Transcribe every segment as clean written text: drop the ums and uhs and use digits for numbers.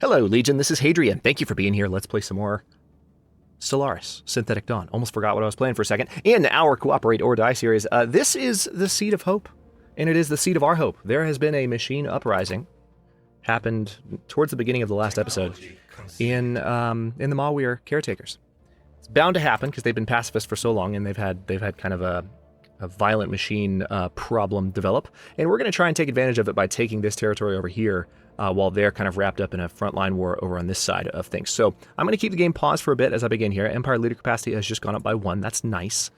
Hello, Legion. This is Hadrian. Thank you for being here. Let's play some more Stellaris, Synthetic Dawn. Almost forgot what I was playing for a second. In our Cooperate or Die series, this is the Seed of Hope, and it is the Seed of our hope. There has been a machine uprising, happened towards the beginning of the last episode, in the Mawir caretakers. It's bound to happen because they've been pacifist for so long, and they've had kind of a violent machine problem develop, and we're going to try and take advantage of it by taking this territory over here while they're kind of wrapped up in a frontline war over on this side of things. So I'm going to keep the game paused for a bit as I begin here. Empire leader capacity has just gone up by 1. That's nice.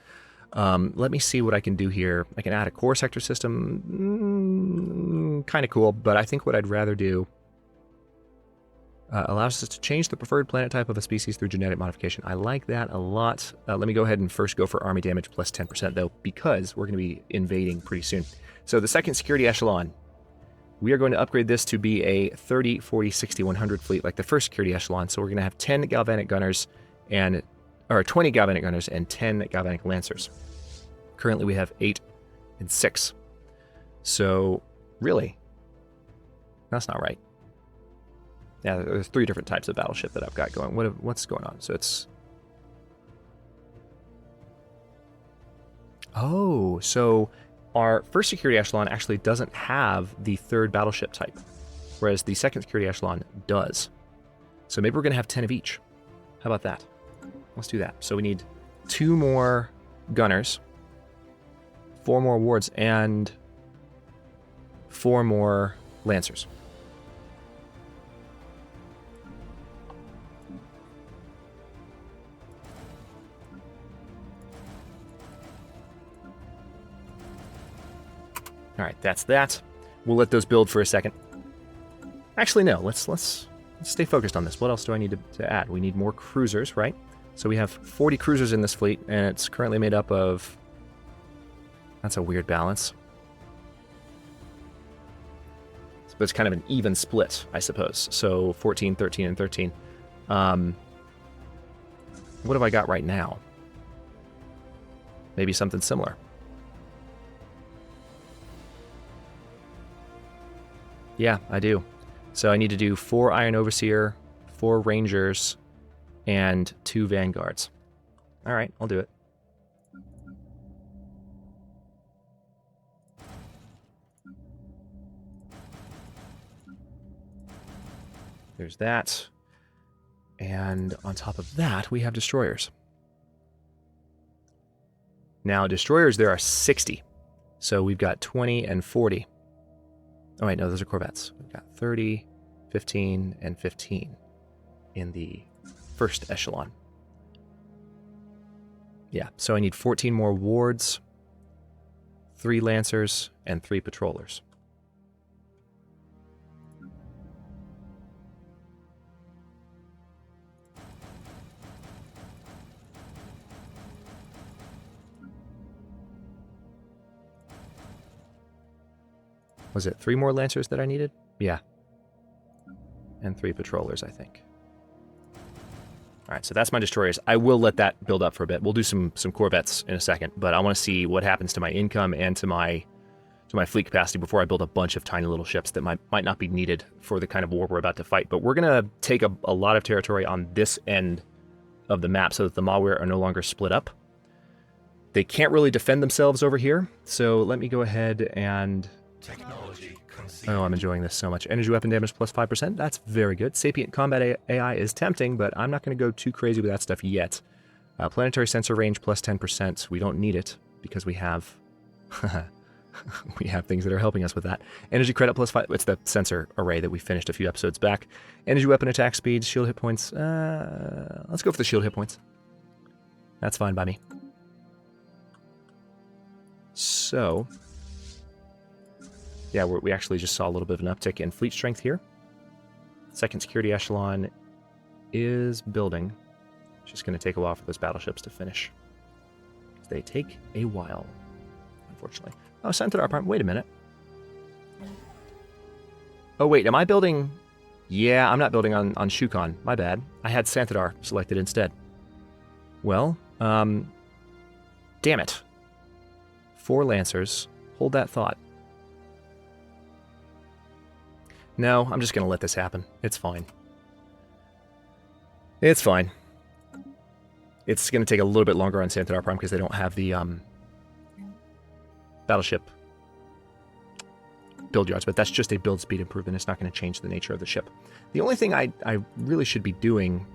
Let me see what I can do here. I can add a core sector system. Kind of cool, but I think what I'd rather do allows us to change the preferred planet type of a species through genetic modification. I like that a lot. Let me go ahead and first go for army damage plus 10% though, because we're going to be invading pretty soon. So the second security echelon, we are going to upgrade this to be a 30, 40, 60, 100 fleet like the first security echelon. So we're going to have 10 galvanic gunners and 20 galvanic gunners and 10 galvanic lancers. Currently we have 8 and 6. So really, that's not right. Yeah, there's 3 different types of battleship that I've got going. What's going on? So it's... Oh, so our first security echelon actually doesn't have the 3rd battleship type, whereas the second security echelon does. So maybe we're going to have 10 of each. How about that? Let's do that. So we need 2 more gunners, 4 more wards, and 4 more lancers. All right, that's that. We'll let those build for a second. Actually, no. Let's stay focused on this. What else do I need to add? We need more cruisers, right? So we have 40 cruisers in this fleet, and it's currently made up of... That's a weird balance. But it's kind of an even split, I suppose. So 14, 13, and 13. What have I got right now? Maybe something similar. Yeah, I do. So I need to do 4 Iron Overseer, 4 Rangers, and 2 Vanguards. All right, I'll do it. There's that. And on top of that, we have destroyers. Now, destroyers, there are 60. So we've got 20 and 40. Oh, wait, no, those are corvettes. We've got 30, 15, and 15 in the first echelon. Yeah, so I need 14 more wards, 3 lancers, and 3 patrollers. Was it 3 more lancers that I needed? Yeah. And 3 patrollers, I think. All right, so that's my destroyers. I will let that build up for a bit. We'll do some corvettes in a second, but I want to see what happens to my income and to my fleet capacity before I build a bunch of tiny little ships that might not be needed for the kind of war we're about to fight. But we're going to take a lot of territory on this end of the map so that the Mawir are no longer split up. They can't really defend themselves over here, so let me go ahead and... Oh, I'm enjoying this so much. Energy weapon damage plus 5%. That's very good. Sapient combat AI is tempting, but I'm not going to go too crazy with that stuff yet. Planetary sensor range plus 10%. We don't need it because we have we have things that are helping us with that. Energy credit plus 5. It's the sensor array that we finished a few episodes back. Energy weapon attack speed, shield hit points. Let's go for the shield hit points. That's fine by me. So... yeah, we actually just saw a little bit of an uptick in fleet strength here. Second security echelon is building. It's just going to take a while for those battleships to finish. They take a while, unfortunately. Oh, Centaur Prime. Wait a minute. Oh, wait, am I building... Yeah, I'm not building on Shukon. My bad. I had Centaur selected instead. Well, damn it. 4 Lancers. Hold that thought. No, I'm just going to let this happen. It's fine. It's fine. It's going to take a little bit longer on Santidar Prime because they don't have the battleship build yards, but that's just a build speed improvement. It's not going to change the nature of the ship. The only thing I really should be doing,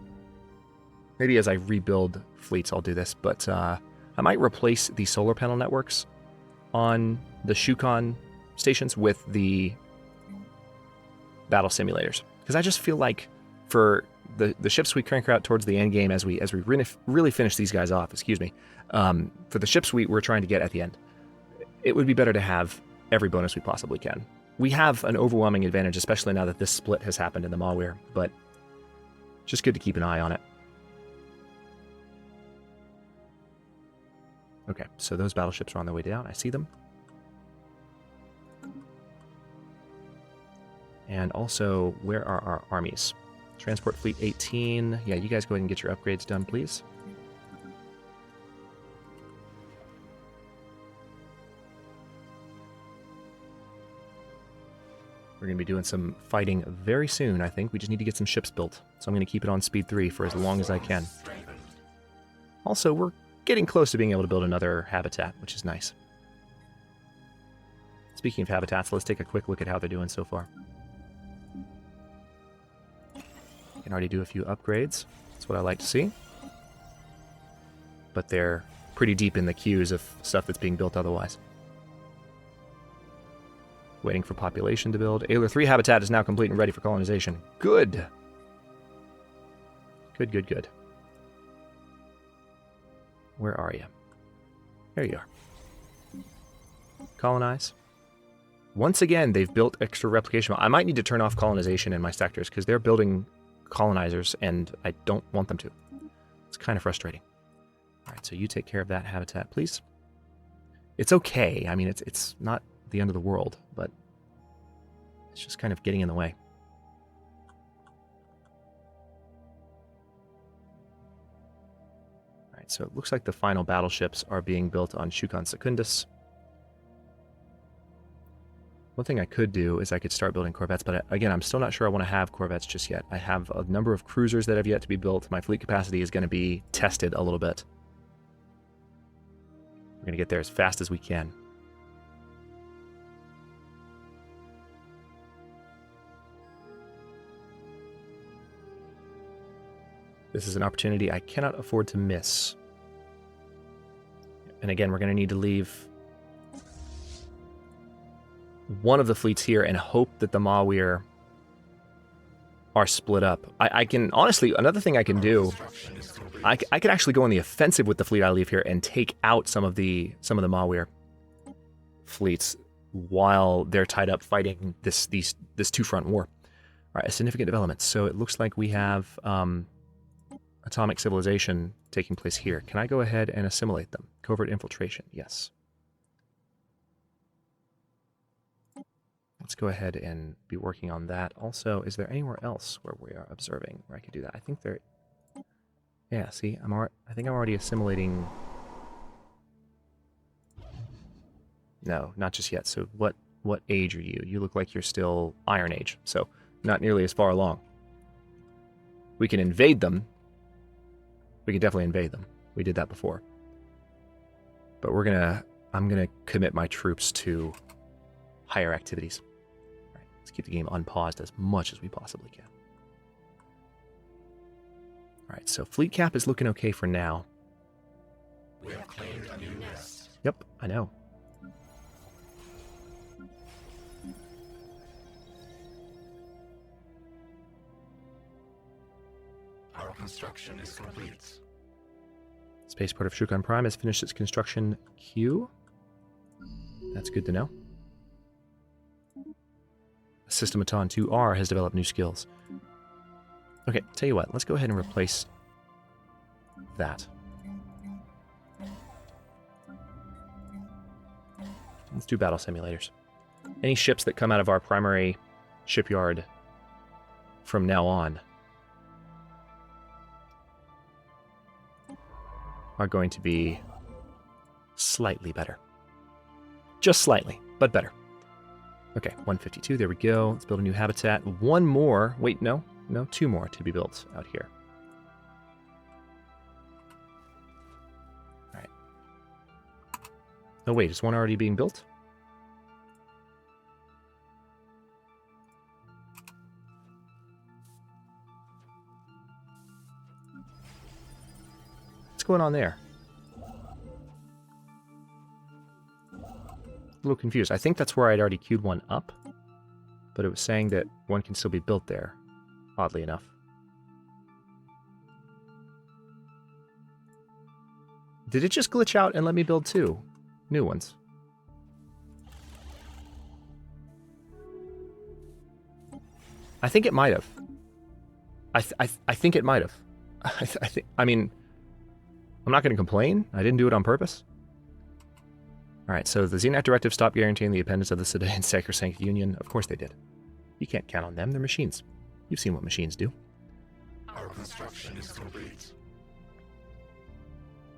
maybe as I rebuild fleets I'll do this, but I might replace the solar panel networks on the Shukon stations with the battle simulators. Because I just feel like for the ships we crank out towards the end game as we really finish these guys off, for the ships we're trying to get at the end, it would be better to have every bonus we possibly can. We have an overwhelming advantage, especially now that this split has happened in the Malware, but just good to keep an eye on it. Okay, so those battleships are on their way down. I see them. And also, where are our armies? Transport Fleet 18. Yeah, you guys go ahead and get your upgrades done, please. We're going to be doing some fighting very soon, I think. We just need to get some ships built. So I'm going to keep it on speed 3 for as long as I can. Also, we're getting close to being able to build another habitat, which is nice. Speaking of habitats, let's take a quick look at how they're doing so far. Can already do a few upgrades. That's what I like to see. But they're pretty deep in the queues of stuff that's being built otherwise. Waiting for population to build. Ailer 3 habitat is now complete and ready for colonization. Good. Good, good, good. Where are you? There you are. Colonize. Once again, they've built extra replication. I might need to turn off colonization in my sectors because they're building colonizers and I don't want them to. It's kind of frustrating. All right, so you take care of that habitat, please. It's okay. I mean, it's not the end of the world, but it's just kind of getting in the way. All right, so it looks like the final battleships are being built on Shukon Secundus. One thing I could do is I could start building corvettes, but again, I'm still not sure I want to have corvettes just yet. I have a number of cruisers that have yet to be built. My fleet capacity is going to be tested a little bit. We're going to get there as fast as we can. This is an opportunity I cannot afford to miss. And again, we're going to need to leave one of the fleets here and hope that the Malware are split up. I can, honestly, another thing I can do, I can actually go on the offensive with the fleet I leave here and take out some of the Malware fleets while they're tied up fighting this two-front war. All right, a significant development. So it looks like we have atomic civilization taking place here. Can I go ahead and assimilate them? Covert infiltration, yes. Let's go ahead and be working on that. Also, is there anywhere else where we are observing where I could do that? I think there... Yeah, see, I think I'm already assimilating... No, not just yet. So what age are you? You look like you're still Iron Age, so not nearly as far along. We can invade them. We can definitely invade them. We did that before. But I'm gonna commit my troops to higher activities. All right, let's keep the game unpaused as much as we possibly can. All right, so fleet cap is looking okay for now. We have claimed a new nest. Yep, I know. Our construction is complete. Spaceport of Shukon Prime has finished its construction queue. That's good to know. Systematon 2R has developed new skills. Okay, tell you what, let's go ahead and replace that. Let's do battle simulators. Any ships that come out of our primary shipyard from now on are going to be slightly better. Just slightly, but better. Okay, 152, there we go. Let's build a new habitat. One more, wait, no, two more to be built out here. Oh wait, is one already being built? What's going on there? A little confused. I think that's where I'd already queued one up, but it was saying that one can still be built there, oddly enough. Did it just glitch out and let me build two new ones? I think it might have. I think it might have. I mean, I'm not going to complain. I didn't do it on purpose. All right, so the Xenac Directive stopped guaranteeing the independence of the Sedan Sacrosanct Union. Of course they did. You can't count on them. They're machines. You've seen what machines do. Our construction is complete.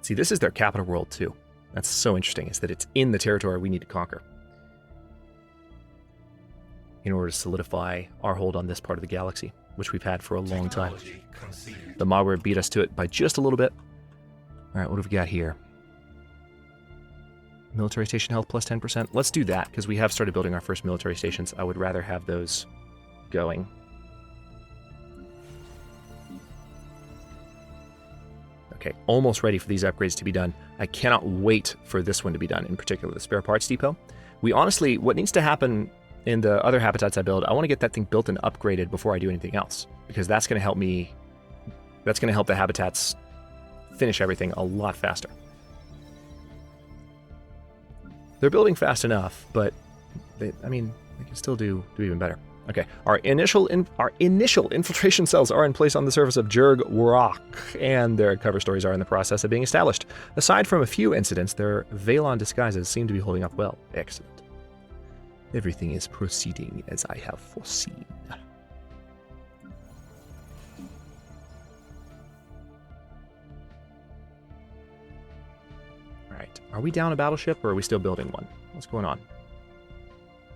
See, this is their capital world, too. That's so interesting, is that it's in the territory we need to conquer in order to solidify our hold on this part of the galaxy, which we've had for a long time. Technology conceived. The malware beat us to it by just a little bit. All right, what have we got here? Military station health plus 10%. Let's do that, because we have started building our first military stations. I would rather have those going. Okay, almost ready for these upgrades to be done. I cannot wait for this one to be done, in particular the spare parts depot. We honestly, what needs to happen in the other habitats I build, I want to get that thing built and upgraded before I do anything else, because that's going to help me, that's going to help the habitats finish everything a lot faster. They're building fast enough, but they can still do even better. Okay, our initial infiltration cells are in place on the surface of Jurg Rock, and their cover stories are in the process of being established. Aside from a few incidents, their Valon disguises seem to be holding up well. Excellent. Everything is proceeding as I have foreseen. Alright, are we down a battleship, or are we still building one? What's going on?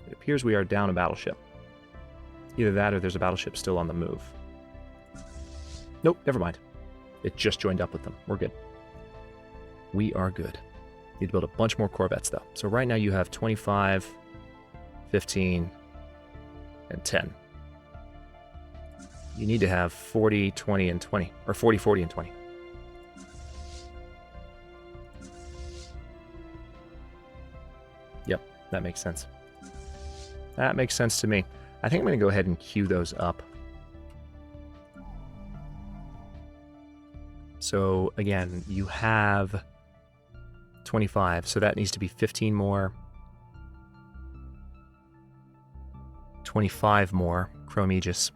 It appears we are down a battleship. Either that or there's a battleship still on the move. Nope, never mind. It just joined up with them. We're good. We are good. Need to build a bunch more Corvettes, though. So right now you have 25, 15, and 10. You need to have 40, 20, and 20. Or 40, 40, and 20. Yep, that makes sense. That makes sense to me. I think I'm going to go ahead and queue those up. So again, you have 25, so that needs to be 15 more. 25 more Chrome Aegis.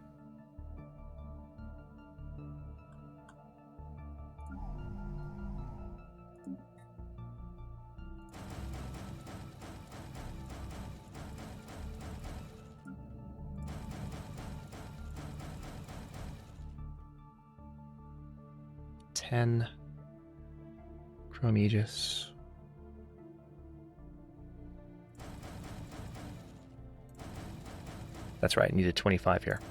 Chrome Aegis. That's right, needed 25 here.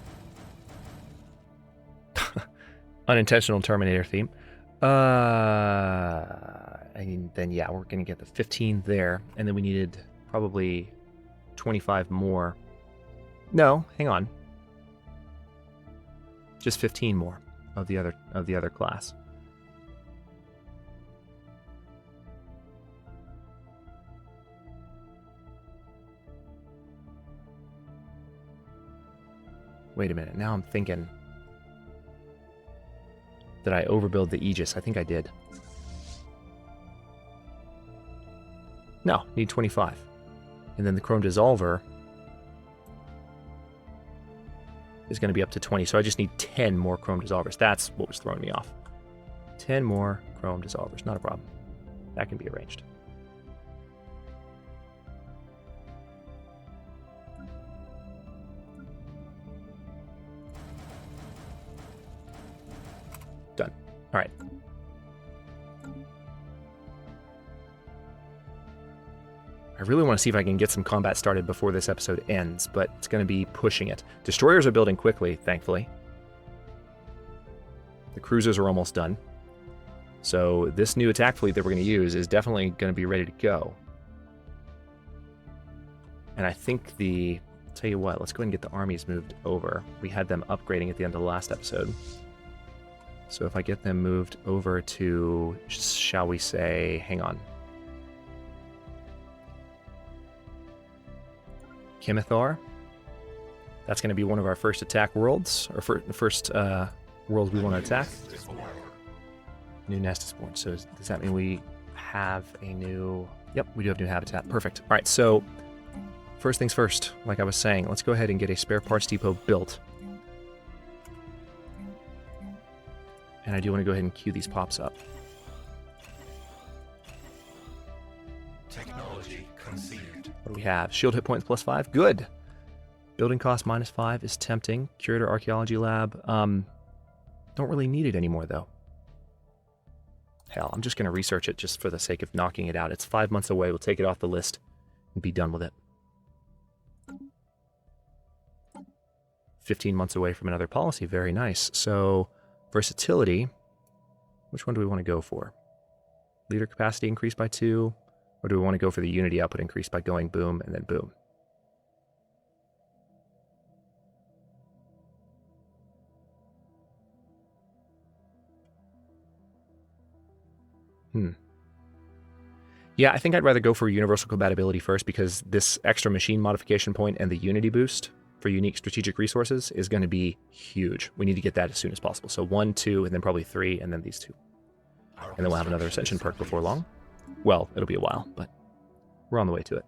Unintentional Terminator theme. And then yeah, we're gonna get the 15 there, and then we needed probably 25 more. No, hang on. Just 15 more of the other class. Wait a minute, now I'm thinking... Did I overbuild the Aegis? I think I did. No, need 25. And then the Chrome Dissolver is going to be up to 20, so I just need 10 more Chrome Dissolvers. That's what was throwing me off. 10 more Chrome Dissolvers, not a problem. That can be arranged. Done. All right. I really want to see if I can get some combat started before this episode ends, but it's going to be pushing it. Destroyers are building quickly, thankfully. The cruisers are almost done. So this new attack fleet that we're going to use is definitely going to be ready to go. And I think tell you what, let's go ahead and get the armies moved over. We had them upgrading at the end of the last episode. So if I get them moved over to, shall we say, hang on. Kimithar. That's going to be one of our first attack worlds, or first world we want to attack. New nest is born. So does that mean we have a new... Yep, we do have new habitat. Perfect. All right, so first things first, like I was saying, let's go ahead and get a spare parts depot built. And I do want to go ahead and queue these pops up. Technology conceived. What do we have? Shield hit points +5. Good. Building cost -5 is tempting. Curator Archaeology Lab. Don't really need it anymore, though. Hell, I'm just going to research it just for the sake of knocking it out. It's 5 months away. We'll take it off the list and be done with it. 15 months away from another policy. Very nice. So, versatility. Which one do we want to go for? Leader capacity increased by 2. Or do we want to go for the unity output increase by going boom and then boom? Yeah, I think I'd rather go for universal compatibility first because this extra machine modification point and the unity boost for unique strategic resources is going to be huge. We need to get that as soon as possible. So 1, 2, and then probably 3, and then these 2. And then we'll have another ascension perk before long. Well, it'll be a while, but we're on the way to it.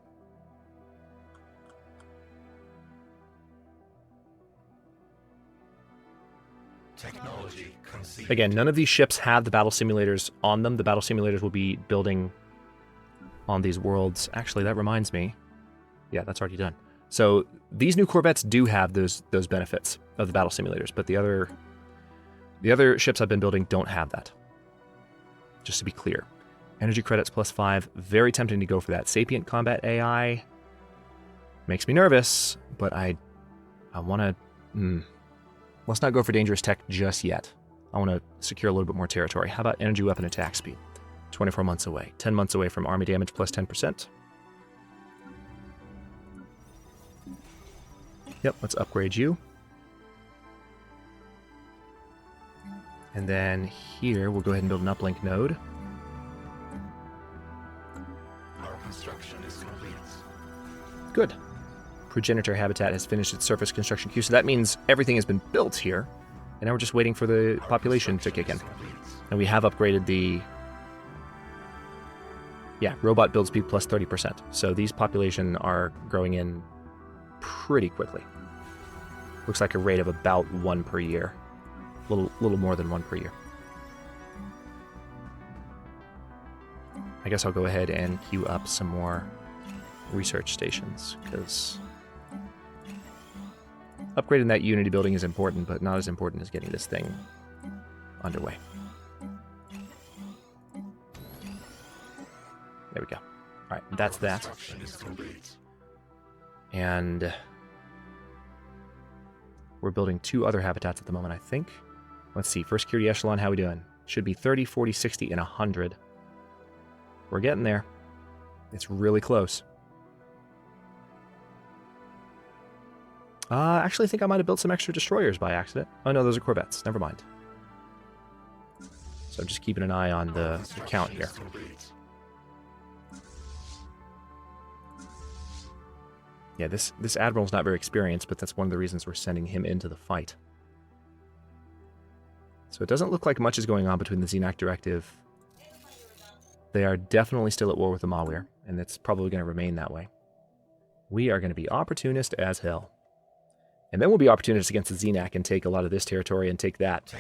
Technology conceived. Again, none of these ships have the battle simulators on them. The battle simulators will be building on these worlds. Actually, that reminds me. Yeah, that's already done. So these new Corvettes do have those benefits of the battle simulators, but the other ships I've been building don't have that. Just to be clear. Energy credits +5. Very tempting to go for that. Sapient combat AI makes me nervous, but I want to... Let's not go for dangerous tech just yet. I want to secure a little bit more territory. How about energy weapon attack speed? 24 months away. 10 months away from army damage +10%. Yep, let's upgrade you. And then here, we'll go ahead and build an uplink node. Our construction is complete. Good. Progenitor habitat has finished its surface construction queue, so that means everything has been built here. And now we're just waiting for the population to kick in. And we have upgraded the... Yeah, robot build speed +30%. So these population are growing in pretty quickly. Looks like a rate of about 1 per year. Little more than 1 per year. I guess I'll go ahead and queue up some more research stations, because upgrading that Unity building is important, but not as important as getting this thing underway. There we go. All right, that's that. Construction is complete. And we're building 2 other habitats at the moment, I think. Let's see, first security echelon, how we doing? Should be 30, 40, 60, and 100. We're getting there. It's really close. Actually, I think I might have built some extra destroyers by accident. Oh no, those are Corvettes. Never mind. So I'm just keeping an eye on the count here. Yeah, this admiral's not very experienced, but that's one of the reasons we're sending him into the fight. So it doesn't look like much is going on between the Xenac Directive. They are definitely still at war with the Mawir, and it's probably going to remain that way. We are going to be opportunist as hell. And then we'll be opportunists against the Xenac and take a lot of this territory and take that.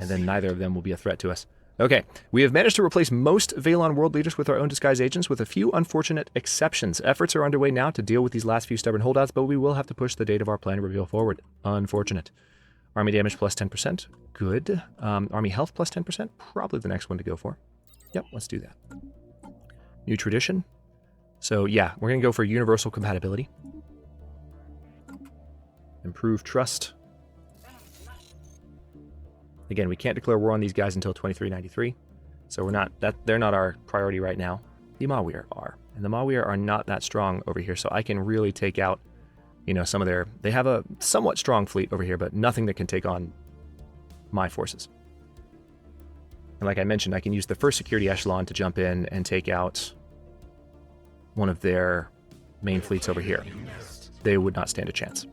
And then neither of them will be a threat to us. Okay, we have managed to replace most Valon world leaders with our own disguise agents, with a few unfortunate exceptions. Efforts are underway now to deal with these last few stubborn holdouts, but we will have to push the date of our plan reveal forward. Unfortunate. Army damage +10%. Good. Army health +10%. Probably the next one to go for. Yep, let's do that. New tradition. So yeah, we're going to go for universal compatibility. Improve trust. Again, we can't declare war on these guys until 2393, so they're not our priority right now. The Mawir are, And the Mawir are not that strong over here, so I can really take out, you know, some of their... They have a somewhat strong fleet over here, but nothing that can take on my forces. And like I mentioned, I can use the first security echelon to jump in and take out one of their main fleets over here. They would not stand a chance.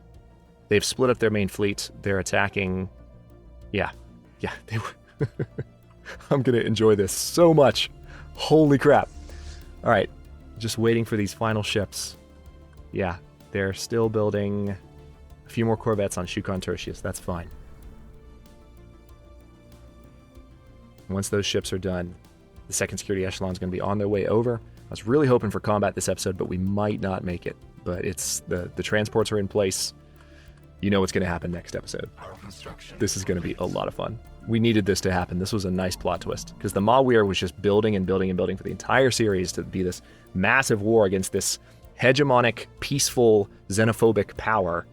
They've split up their main fleet. They're attacking... Yeah, they were... I'm going to enjoy this so much. Holy crap. All right, just waiting for these final ships. Yeah, they're still building a few more corvettes on Shukon Tertius. That's fine. Once those ships are done, the second security echelon is going to be on their way over. I was really hoping for combat this episode, but we might not make it. But it's the transports are in place. You know what's going to happen next episode. This is going to be a lot of fun. We needed this to happen. This was a nice plot twist, because the Mawir was just building and building and building for the entire series to be this massive war against this hegemonic, peaceful, xenophobic power.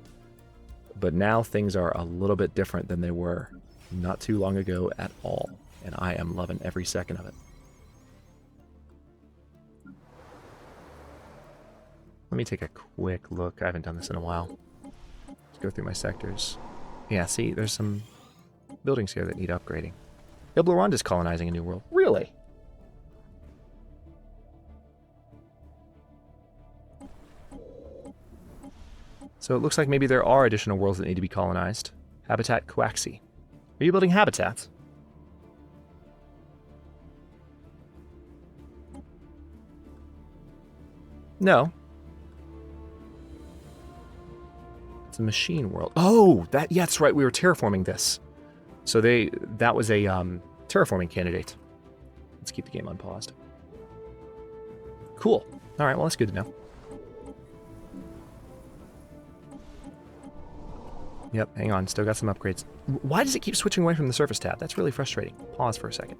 But now things are a little bit different than they were not too long ago at all. And I am loving every second of it. Let me take a quick look. I haven't done this in a while. Let's go through my sectors. Yeah, see, there's some buildings here that need upgrading. Iblaronda's colonizing a new world. Really? So it looks like maybe there are additional worlds that need to be colonized. Habitat Coaxi. Are you building habitats? No. It's a machine world. Oh, yeah, that's right. We were terraforming this. So that was a terraforming candidate. Let's keep the game unpaused. Cool. All right, well, that's good to know. Yep, hang on. Still got some upgrades. Why does it keep switching away from the surface tab? That's really frustrating. Pause for a second.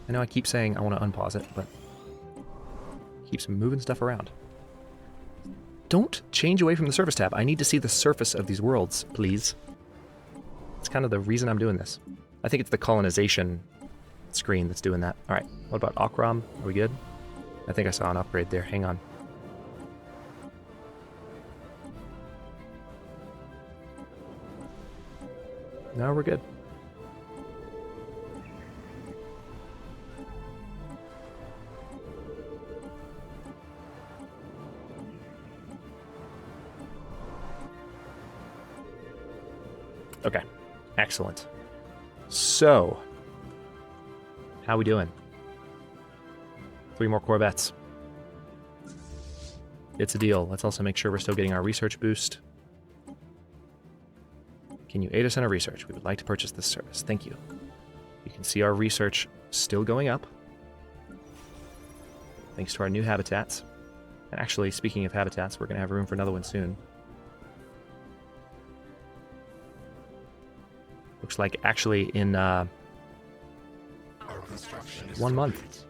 I know I keep saying I want to unpause it, but it keeps moving stuff around. Don't change away from the surface tab. I need to see the surface of these worlds, please. It's kind of the reason I'm doing this. I think it's the colonization screen that's doing that. All right, what about Akram? Are we good? I think I saw an upgrade there. Hang on. No, we're good. Okay, excellent. So, how we doing? 3 more corvettes. It's a deal. Let's also make sure we're still getting our research boost. Can you aid us in our research? We would like to purchase this service. Thank you. You can see our research still going up, thanks to our new habitats. And actually, speaking of habitats, we're going to have room for another one soon. Looks like actually in 1 month.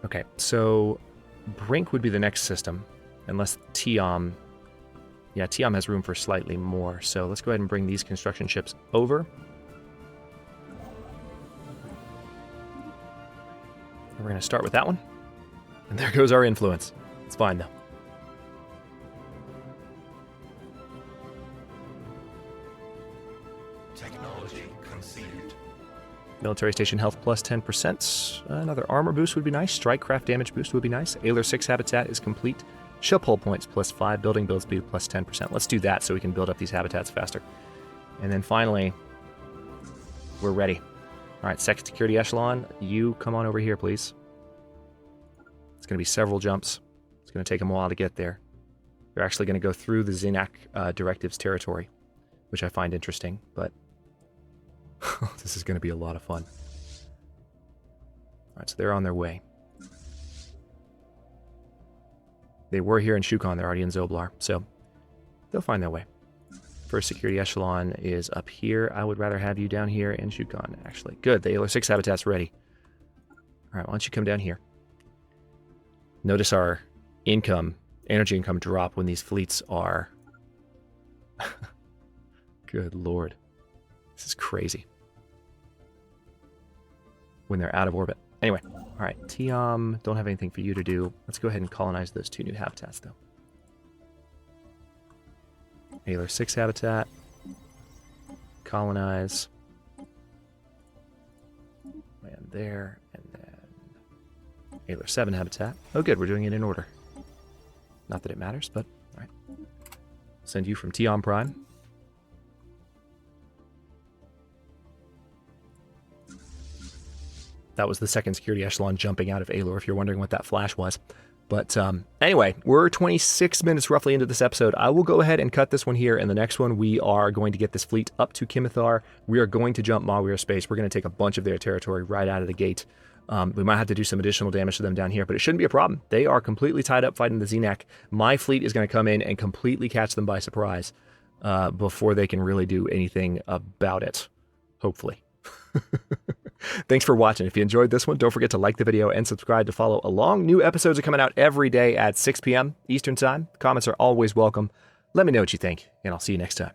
Okay, so Brink would be the next system, unless Tiam... Yeah, Tiam has room for slightly more, so let's go ahead and bring these construction ships over. And we're going to start with that one. And there goes our influence. It's fine, though. Technology conceded. Military station health plus 10%. Another armor boost would be nice. Strikecraft damage boost would be nice. Ailer 6 habitat is complete. Ship hull points plus 5. Building build speed plus 10%. Let's do that so we can build up these habitats faster. And then finally, we're ready. All right, second security echelon. You come on over here, please. It's going to be several jumps. It's going to take them a while to get there. They're actually going to go through the Xenac directives territory, which I find interesting, but this is going to be a lot of fun. All right, so they're on their way. They were here in Shukon. They're already in Zoblar, so they'll find their way. First security echelon is up here. I would rather have you down here in Shukon, actually. Good, the Ailer 6 habitat's ready. All right, why don't you come down here? Notice our energy income drop when these fleets are Good Lord. This is crazy. When they're out of orbit. Anyway, all right, Tiam, don't have anything for you to do. Let's go ahead and colonize those 2 new habitats, though. Ailer 6 habitat. Colonize. Land there, and then Ailer 7 habitat. Oh, good, we're doing it in order. Not that it matters, but all right. Send you from Tiam Prime. That was the second security echelon jumping out of Aelor, if you're wondering what that flash was. But anyway, we're 26 minutes roughly into this episode. I will go ahead and cut this one here, and the next one we are going to get this fleet up to Kimithar. We are going to jump Mawir space. We're going to take a bunch of their territory right out of the gate. We might have to do some additional damage to them down here, but it shouldn't be a problem. They are completely tied up fighting the Xenak. My fleet is going to come in and completely catch them by surprise before they can really do anything about it, hopefully. Thanks for watching. If you enjoyed this one, don't forget to like the video and subscribe to follow along. New episodes are coming out every day at 6 p.m. Eastern Time. Comments are always welcome. Let me know what you think, and I'll see you next time.